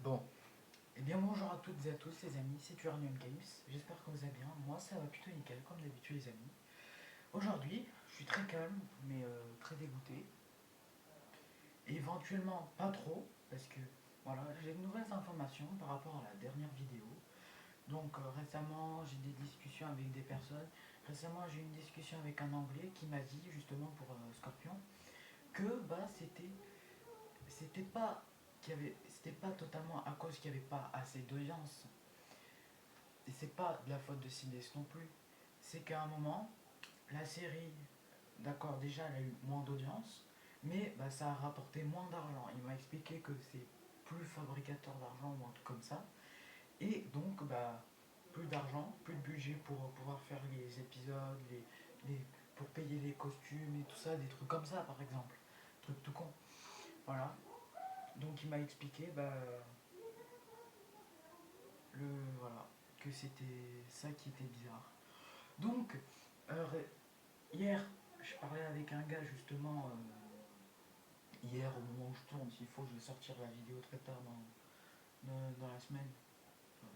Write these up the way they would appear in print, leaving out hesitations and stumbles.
Bon, eh bien bonjour à toutes et à tous les amis, c'est Turnium Games, j'espère que vous allez bien, moi ça va plutôt nickel comme d'habitude les amis. Aujourd'hui, je suis très calme mais très dégoûté, et éventuellement pas trop, parce que voilà, j'ai de nouvelles informations par rapport à la dernière vidéo. Donc récemment j'ai des discussions avec des personnes, récemment j'ai eu une discussion avec un anglais qui m'a dit justement pour Scorpion que bah c'était pas c'était pas totalement à cause qu'il n'y avait pas assez d'audience. Et c'est pas de la faute de CBS non plus. C'est qu'à un moment, la série, d'accord, déjà elle a eu moins d'audience, mais bah, ça a rapporté moins d'argent. Il m'a expliqué que c'est plus fabricateur d'argent ou un truc comme ça. Et donc, bah, plus d'argent, plus de budget pour pouvoir faire les épisodes, pour payer les costumes et tout ça, des trucs comme ça par exemple. Truc tout con. Voilà. Donc il m'a expliqué voilà, que c'était ça qui était bizarre. Donc, euh, hier, je parlais avec un gars justement, hier au moment où je tourne, s'il faut, je vais sortir la vidéo très tard dans la semaine,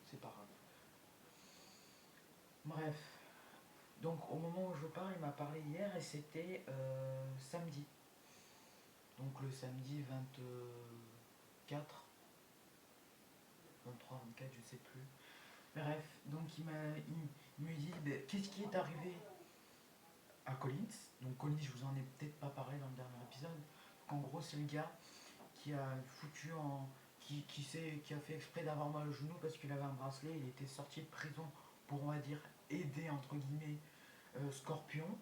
c'est pas grave. Bref, donc au moment où je parle, il m'a parlé hier et c'était samedi. Donc le samedi 24, 23, 24, je sais plus. Bref, donc il me dit qu'est-ce qui est arrivé à Collins. Donc Collins, je vous en ai peut-être pas parlé dans le dernier épisode. Donc, en gros, c'est le gars qui a foutu en. Qui a fait exprès d'avoir mal au genou parce qu'il avait un bracelet. Il était sorti de prison pour, on va dire, aider entre guillemets Scorpion.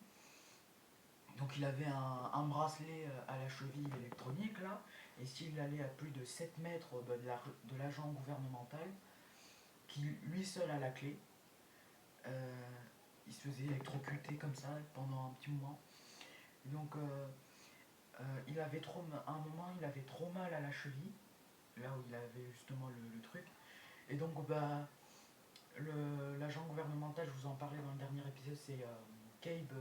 Donc il avait un bracelet à la cheville électronique là. Et s'il allait à plus de 7 mètres de l'agent gouvernemental, qui lui seul a la clé, euh, il se faisait électrocuter comme ça pendant un petit moment. Et donc il avait à un moment il avait trop mal à la cheville, là où il avait justement le truc. Et donc l'agent gouvernemental, je vous en parlais dans le dernier épisode, c'est Cabe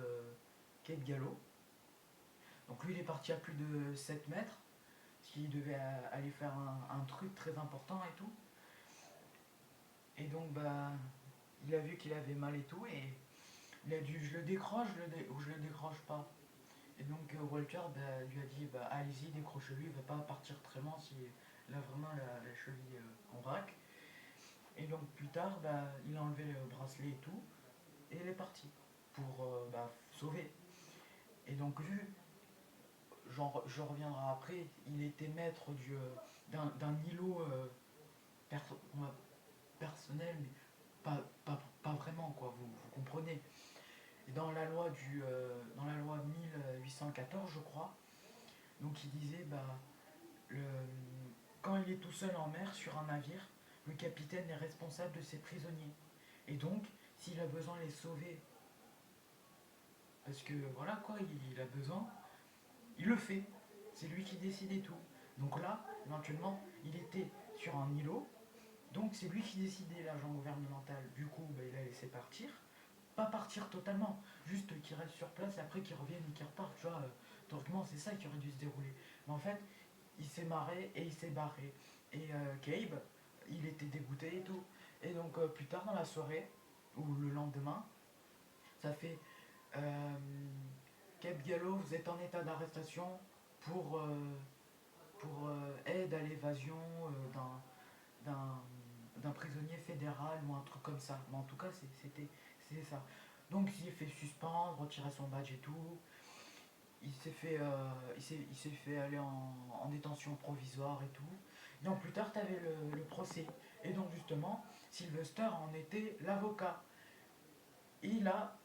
Gallo. Donc lui il est parti à plus de 7 mètres, parce qu'il devait aller faire un truc très important et tout. Et donc il a vu qu'il avait mal et tout, et il a dit je le décroche ou je le décroche pas. Et donc Walter lui a dit allez-y, décrochez-lui, il va pas partir très loin s'il a vraiment la cheville en vrac. Et donc plus tard, il a enlevé le bracelet et tout, et il est parti pour sauver. Et donc vu, je reviendrai après, il était maître d'un îlot perso- personnel, mais pas vraiment, quoi, vous comprenez. Et dans la loi 1814, je crois, donc il disait, le, quand il est tout seul en mer sur un navire, le capitaine est responsable de ses prisonniers. Et donc, s'il a besoin de les sauver, parce que voilà quoi, il a besoin, il le fait. C'est lui qui décide et tout. Donc là, éventuellement, il était sur un îlot, donc c'est lui qui décidait, l'agent gouvernemental. Du coup, il a laissé partir. Pas partir totalement, juste qu'il reste sur place et après qu'il revienne et qu'il reparte. Tu vois, théoriquement, c'est ça qui aurait dû se dérouler. Mais en fait, il s'est marré et il s'est barré. Et Gabe, il était dégoûté et tout. Et donc, plus tard dans la soirée, ou le lendemain, ça fait euh, Gabe Gallo, vous êtes en état d'arrestation pour, euh, pour aide à l'évasion d'un d'un prisonnier fédéral ou un truc comme ça. Mais en tout cas, c'était ça. Donc il s'est fait suspendre, retirer son badge et tout. Il s'est fait aller en détention provisoire et tout. Et donc plus tard, tu avais le procès. Et donc justement, Sylvester en était l'avocat. Et il a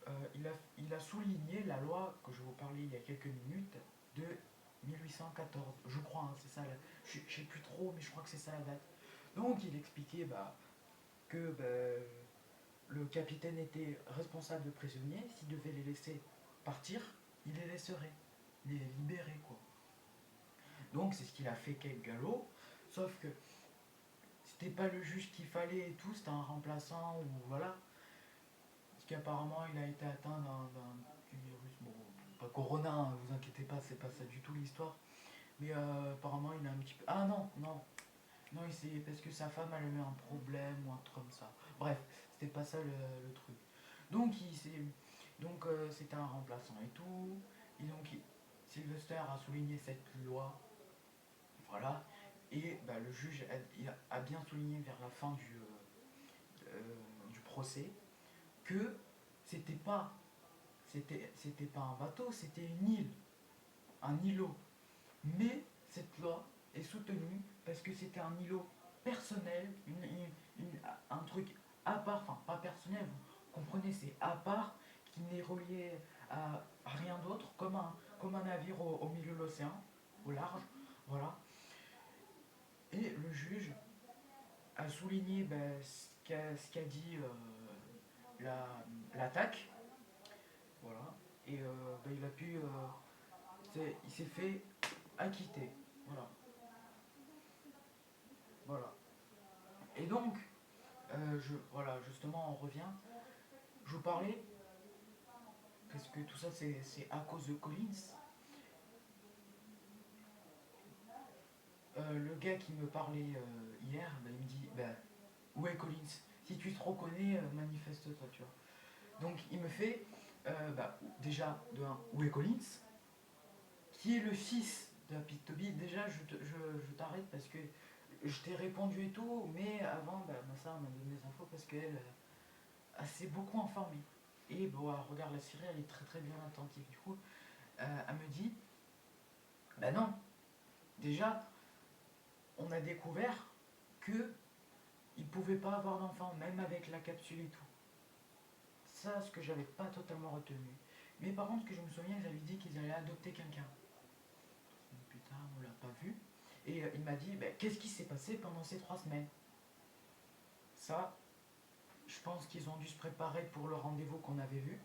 souligné la loi que je vous parlais il y a quelques minutes de 1814. Je crois, hein, c'est ça. Je ne sais plus trop, mais je crois que c'est ça la date. Donc il expliquait que le capitaine était responsable de prisonniers. S'il devait les laisser partir, il les laisserait. Les libérer, quoi. Donc c'est ce qu'il a fait Cape Gallo. Sauf que c'était pas le juge qu'il fallait et tout, c'était un remplaçant ou voilà. Parce qu'apparemment il a été atteint du virus. Bon, pas Corona, hein, vous inquiétez pas, c'est pas ça du tout l'histoire. Mais apparemment il a un petit peu. Ah non, non. Non, c'est parce que sa femme elle a eu un problème ou un truc comme ça. Bref, c'était pas ça le truc. Donc c'était un remplaçant et tout. Et donc Sylvester a souligné cette loi, voilà. Et bah, le juge a bien souligné vers la fin du procès que c'était pas c'était pas un bateau, c'était une île, un îlot. Mais cette loi est soutenue parce que c'était un îlot personnel, un truc à part, enfin pas personnel, vous comprenez, c'est à part, qui n'est relié à rien d'autre, comme un navire au milieu de l'océan, au large, voilà. Et le juge a souligné ben, ce qu'a dit l'attaque, voilà. Et ben, il s'est fait acquitter, voilà. Voilà. Et donc, voilà, justement, on revient. Je vous parlais, parce que tout ça, c'est à cause de Collins. Le gars qui me parlait hier, bah, il me dit, bah, où est Collins? Si tu te reconnais, manifeste-toi, tu vois. Donc, il me fait, bah, déjà, de un, où est Collins? Qui est le fils de la petite Toby? Déjà, je t'arrête parce que je t'ai répondu et tout, mais avant, bah, ma soeur m'a donné les infos parce qu'elle s'est beaucoup informée. Et bon, elle regarde la série, elle est très très bien attentive. Du coup, elle me dit, bah non, déjà, on a découvert que il pouvait pas avoir d'enfant, même avec la capsule et tout. Ça, ce que j'avais pas totalement retenu. Mais par contre, ce que je me souviens, ils avaient dit qu'ils allaient adopter quelqu'un. Putain, on l'a pas vu. Et il m'a dit, bah, qu'est-ce qui s'est passé pendant ces 3 semaines? Ça, je pense qu'ils ont dû se préparer pour le rendez-vous qu'on avait vu,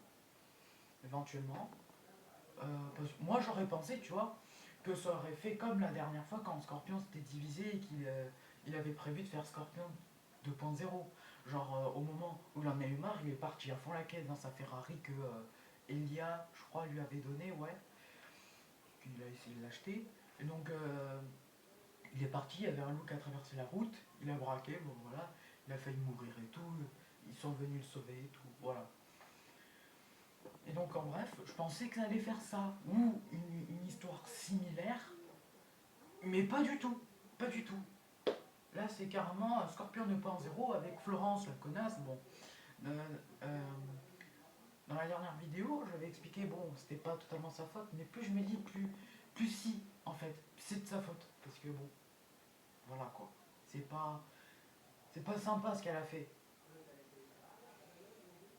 éventuellement. Parce que moi, j'aurais pensé, tu vois, que ça aurait fait comme la dernière fois quand Scorpion s'était divisé et qu'il avait prévu de faire Scorpion 2.0. Genre au moment où il en a eu marre, il est parti à fond la caisse dans sa Ferrari que Elia, je crois, lui avait donné, ouais. Il a essayé de l'acheter. Et donc il est parti, il y avait un loup qui a traversé la route, il a braqué, bon voilà, il a failli mourir et tout, ils sont venus le sauver et tout, voilà. Et donc en bref, je pensais que ça allait faire ça, ou une histoire similaire, mais pas du tout, pas du tout. Là c'est carrément Scorpion 2.0 avec Florence, la connasse, bon. Euh, euh, dans la dernière vidéo, j'avais expliqué, bon, c'était pas totalement sa faute, mais plus je me dis, plus si, en fait, c'est de sa faute. Parce que bon, voilà quoi. C'est pas sympa ce qu'elle a fait.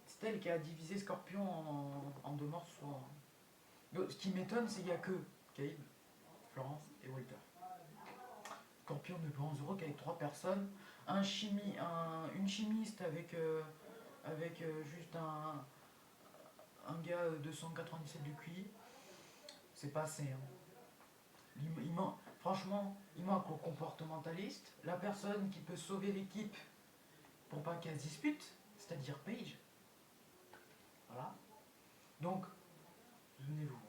C'est elle qui a divisé Scorpion en 2 morceaux. Donc, ce qui m'étonne, c'est qu'il n'y a que Cade, Florence et Walter. Scorpion ne peut en zéro qu'avec 3 personnes. Une chimiste avec juste un gars de 197 de QI. C'est pas assez. Hein. Franchement, il manque le comportementaliste, la personne qui peut sauver l'équipe pour pas qu'elle se dispute, c'est-à-dire Paige. Voilà. Donc, souvenez-vous,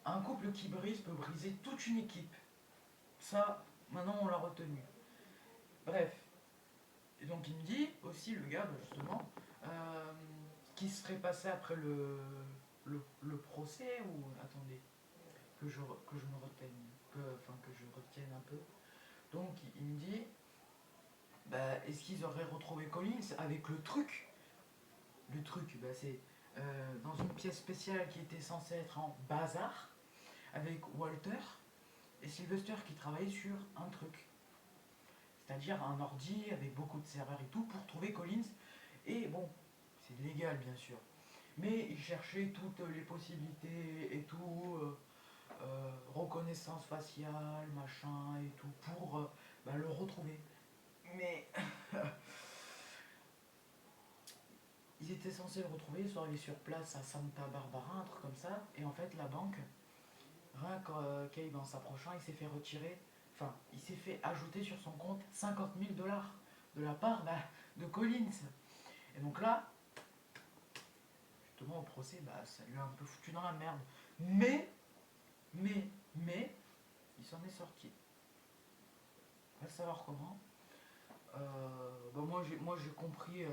un couple qui brise peut briser toute une équipe. Ça, maintenant on l'a retenu. Bref. Et donc il me dit aussi, le gars, justement, ce qui serait passé après le procès, ou attendez, que je me retienne, que je retienne un peu. Donc il me dit, bah, est-ce qu'ils auraient retrouvé Collins avec le truc? Le truc, bah, c'est dans une pièce spéciale qui était censée être en bazar, avec Walter et Sylvester qui travaillaient sur un truc. C'est-à-dire un ordi avec beaucoup de serveurs et tout pour trouver Collins. Et bon, c'est légal bien sûr. Mais ils cherchaient toutes les possibilités et tout, reconnaissance faciale, machin et tout, pour bah, le retrouver. Mais ils étaient censés le retrouver, ils sont arrivés sur place à Santa Barbara, un truc comme ça, et en fait la banque, rien qu'Abe en s'approchant, il s'est fait retirer, enfin, il s'est fait ajouter sur son compte 50 000 $ de la part bah, de Collins. Et donc là, justement au procès, bah, ça lui a un peu foutu dans la merde. Mais, il s'en est sorti. On va savoir comment. Moi j'ai compris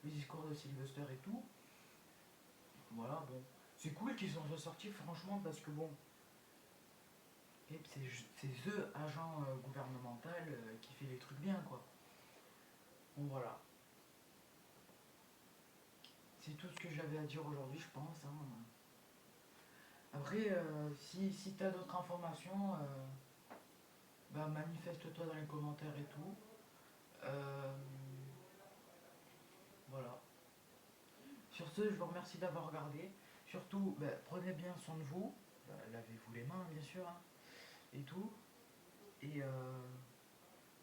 le discours de Sylvester et tout. Voilà, bon. C'est cool qu'ils sont ressortis, franchement, parce que bon, c'est the agent gouvernemental qui fait les trucs bien, quoi. Bon, voilà. C'est tout ce que j'avais à dire aujourd'hui, je pense, hein. Après, si t'as d'autres informations, bah, manifeste-toi dans les commentaires et tout. Euh, voilà. Sur ce, je vous remercie d'avoir regardé. Surtout, bah, prenez bien soin de vous. Bah, lavez-vous les mains, bien sûr, hein, et tout. Et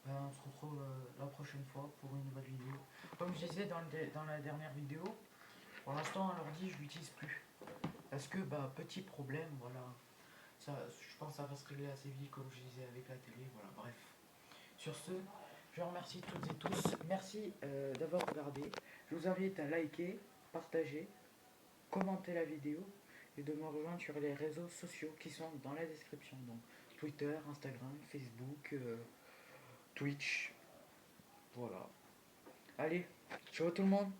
bah, on se retrouve la prochaine fois pour une nouvelle vidéo. Comme je disais dans la dernière vidéo, pour l'instant, un ordi, je l'utilise plus. Parce que, bah, petit problème, voilà. Ça, je pense que ça va se régler assez vite, comme je disais avec la télé. Voilà, bref. Sur ce, je vous remercie toutes et tous. Merci d'avoir regardé. Je vous invite à liker, partager, commenter la vidéo et de me rejoindre sur les réseaux sociaux qui sont dans la description. Donc Twitter, Instagram, Facebook, Twitch. Voilà. Allez, ciao tout le monde.